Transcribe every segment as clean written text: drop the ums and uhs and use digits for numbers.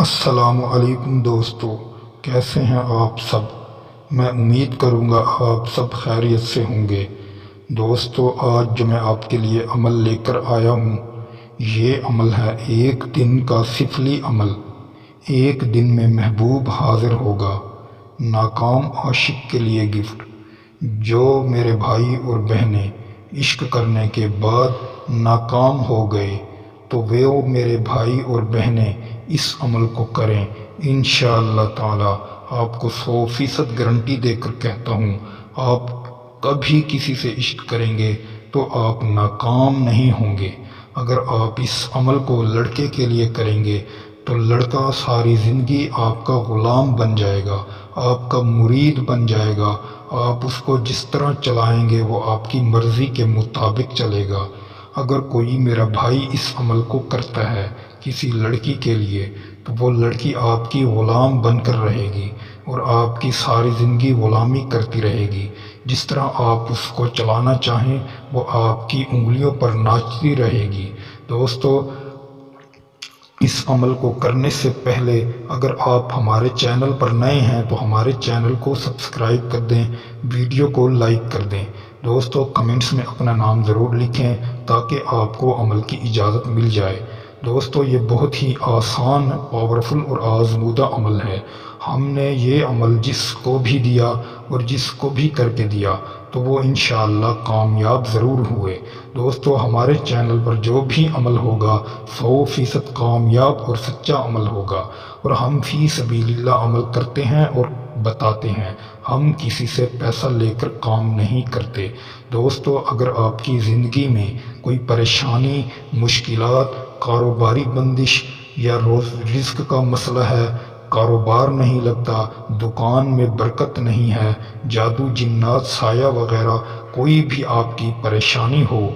السلام علیکم دوستو، کیسے ہیں آپ سب؟ میں امید کروں گا آپ سب خیریت سے ہوں گے۔ دوستو، آج جو میں آپ کے لیے عمل لے کر آیا ہوں، یہ عمل ہے ایک دن کا سفلی عمل۔ ایک دن میں محبوب حاضر ہوگا۔ ناکام عاشق کے لیے گفٹ۔ جو میرے بھائی اور بہنیں عشق کرنے کے بعد ناکام ہو گئے تو وہ میرے بھائی اور بہنیں اس عمل کو کریں۔ انشاءاللہ تعالی آپ کو 100% گارنٹی دے کر کہتا ہوں، آپ کبھی کسی سے عشق کریں گے تو آپ ناکام نہیں ہوں گے۔ اگر آپ اس عمل کو لڑکے کے لیے کریں گے تو لڑکا ساری زندگی آپ کا غلام بن جائے گا، آپ کا مرید بن جائے گا۔ آپ اس کو جس طرح چلائیں گے وہ آپ کی مرضی کے مطابق چلے گا۔ اگر کوئی میرا بھائی اس عمل کو کرتا ہے کسی لڑکی کے لیے تو وہ لڑکی آپ کی غلام بن کر رہے گی اور آپ کی ساری زندگی غلامی کرتی رہے گی۔ جس طرح آپ اس کو چلانا چاہیں وہ آپ کی انگلیوں پر ناچتی رہے گی۔ دوستو، اس عمل کو کرنے سے پہلے اگر آپ ہمارے چینل پر نئے ہیں تو ہمارے چینل کو سبسکرائب کر دیں، ویڈیو کو لائک کر دیں۔ دوستو، کمنٹس میں اپنا نام ضرور لکھیں تاکہ آپ کو عمل کی اجازت مل جائے۔ دوستو، یہ بہت ہی آسان، پاورفل اور آزمودہ عمل ہے۔ ہم نے یہ عمل جس کو بھی دیا اور جس کو بھی کر کے دیا تو وہ انشاءاللہ کامیاب ضرور ہوئے۔ دوستو، ہمارے چینل پر جو بھی عمل ہوگا 100% کامیاب اور سچا عمل ہوگا، اور ہم فی سبیل اللہ عمل کرتے ہیں اور بتاتے ہیں۔ ہم کسی سے پیسہ لے کر کام نہیں کرتے۔ دوستو، اگر آپ کی زندگی میں کوئی پریشانی، مشکلات، کاروباری بندش یا رزق کا مسئلہ ہے، کاروبار نہیں لگتا، دکان میں برکت نہیں ہے، جادو، جنات، سایہ وغیرہ کوئی بھی آپ کی پریشانی ہو،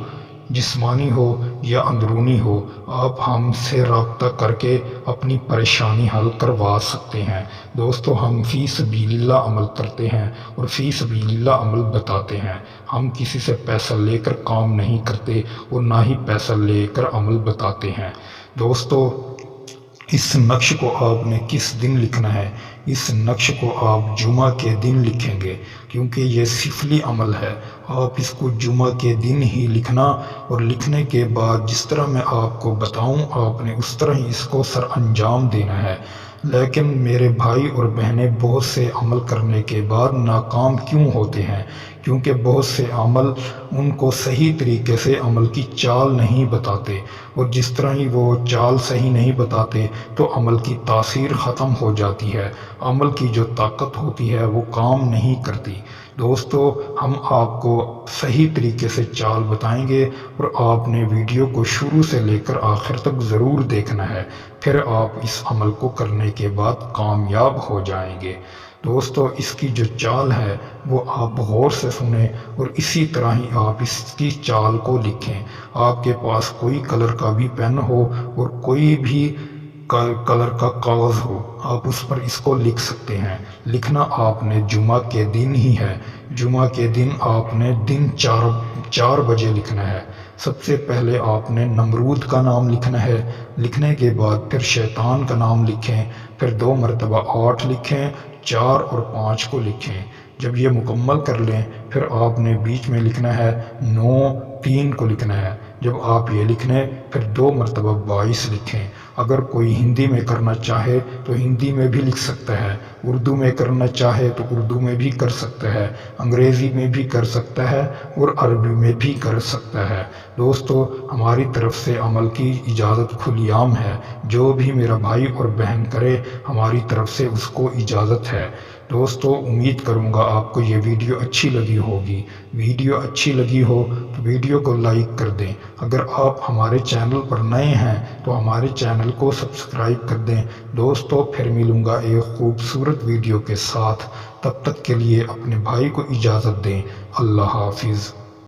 جسمانی ہو یا اندرونی ہو، آپ ہم سے رابطہ کر کے اپنی پریشانی حل کروا سکتے ہیں۔ دوستو، ہم فی سبیل اللہ عمل کرتے ہیں اور فی سبیل اللہ عمل بتاتے ہیں۔ ہم کسی سے پیسہ لے کر کام نہیں کرتے اور نہ ہی پیسہ لے کر عمل بتاتے ہیں۔ دوستو، اس نقش کو آپ نے کس دن لکھنا ہے؟ اس نقش کو آپ جمعہ کے دن لکھیں گے، کیونکہ یہ سفلی عمل ہے۔ آپ اس کو جمعہ کے دن ہی لکھنا، اور لکھنے کے بعد جس طرح میں آپ کو بتاؤں آپ نے اس طرح ہی اس کو سر انجام دینا ہے۔ لیکن میرے بھائی اور بہنیں بہت سے عمل کرنے کے بعد ناکام کیوں ہوتے ہیں؟ کیونکہ بہت سے عمل ان کو صحیح طریقے سے عمل کی چال نہیں بتاتے، اور جس طرح ہی وہ چال صحیح نہیں بتاتے تو عمل کی تاثیر ختم ہو جاتی ہے، عمل کی جو طاقت ہوتی ہے وہ کام نہیں کرتی۔ دوستو، ہم آپ کو صحیح طریقے سے چال بتائیں گے، اور آپ نے ویڈیو کو شروع سے لے کر آخر تک ضرور دیکھنا ہے، پھر آپ اس عمل کو کرنے کے بعد کامیاب ہو جائیں گے۔ دوستو، اس کی جو چال ہے وہ آپ غور سے سنیں اور اسی طرح ہی آپ اس کی چال کو لکھیں۔ آپ کے پاس کوئی کلر کا بھی پین ہو اور کوئی بھی کلر کا کاغذ ہو، آپ اس پر اس کو لکھ سکتے ہیں۔ لکھنا آپ نے جمعہ کے دن ہی ہے۔ جمعہ کے دن آپ نے دن 4 بجے لکھنا ہے۔ سب سے پہلے آپ نے نمرود کا نام لکھنا ہے۔ لکھنے کے بعد پھر شیطان کا نام لکھیں، پھر 2 مرتبہ 8 لکھیں، 4 اور 5 کو لکھیں۔ جب یہ مکمل کر لیں پھر آپ نے بیچ میں لکھنا ہے 9، 3 کو لکھنا ہے۔ جب آپ یہ لکھ لیں پھر 2 مرتبہ 22 لکھیں۔ اگر کوئی ہندی میں کرنا چاہے تو ہندی میں بھی لکھ سکتا ہے، اردو میں کرنا چاہے تو اردو میں بھی کر سکتا ہے، انگریزی میں بھی کر سکتا ہے اور عربی میں بھی کر سکتا ہے۔ دوستو، ہماری طرف سے عمل کی اجازت کھلی عام ہے۔ جو بھی میرا بھائی اور بہن کرے ہماری طرف سے اس کو اجازت ہے۔ دوستو، امید کروں گا آپ کو یہ ویڈیو اچھی لگی ہوگی۔ ویڈیو اچھی لگی ہو تو ویڈیو کو لائک کر دیں۔ اگر آپ ہمارے چینل پر نئے ہیں تو ہمارے چینل کو سبسکرائب کر دیں۔ دوستو، پھر ملوں گا ایک خوبصورت ویڈیو کے ساتھ، تب تک کے لیے اپنے بھائی کو اجازت دیں۔ اللہ حافظ۔